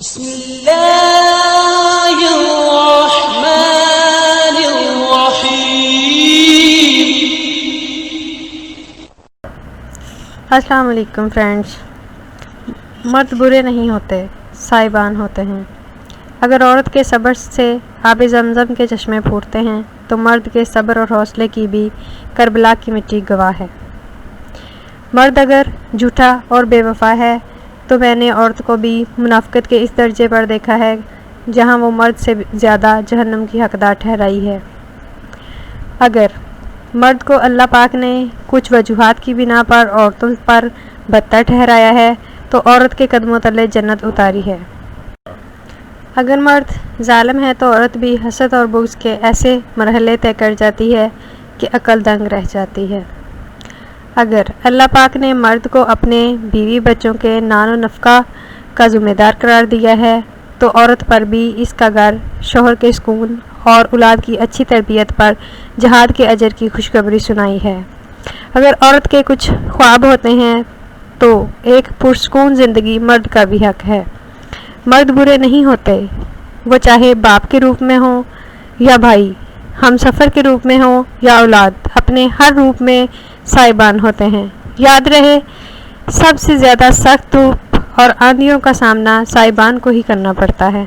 بسم اللہ الرحمن الرحیم۔ السلام علیکم فرینڈس۔ مرد برے نہیں ہوتے، سائبان ہوتے ہیں۔ اگر عورت کے صبر سے آب زمزم کے چشمے پھوٹتے ہیں تو مرد کے صبر اور حوصلے کی بھی کربلا کی مٹی گواہ ہے۔ مرد اگر جھوٹا اور بے وفا ہے تو میں نے عورت کو بھی منافقت کے اس درجے پر دیکھا ہے جہاں وہ مرد سے زیادہ جہنم کی حقدار ٹھہرائی ہے۔ اگر مرد کو اللہ پاک نے کچھ وجوہات کی بنا پر عورتوں پر بدتر ٹھہرایا ہے تو عورت کے قدموں تلے جنت اتاری ہے۔ اگر مرد ظالم ہے تو عورت بھی حسد اور بغض کے ایسے مرحلے طے کر جاتی ہے کہ عقل دنگ رہ جاتی ہے۔ اگر اللہ پاک نے مرد کو اپنے بیوی بچوں کے نان و نفقہ کا ذمہ دار قرار دیا ہے تو عورت پر بھی اس کا گھر، شوہر کے سکون اور اولاد کی اچھی تربیت پر جہاد کے اجر کی خوشخبری سنائی ہے۔ اگر عورت کے کچھ خواب ہوتے ہیں تو ایک پرسکون زندگی مرد کا بھی حق ہے۔ مرد برے نہیں ہوتے، وہ چاہے باپ کے روپ میں ہوں یا بھائی، ہم سفر کے روپ میں ہوں یا اولاد، اپنے ہر روپ میں سائبان ہوتے ہیں۔ یاد رہے، سب سے زیادہ سخت دھوپ اور آندھیوں کا سامنا سائبان کو ہی کرنا پڑتا ہے۔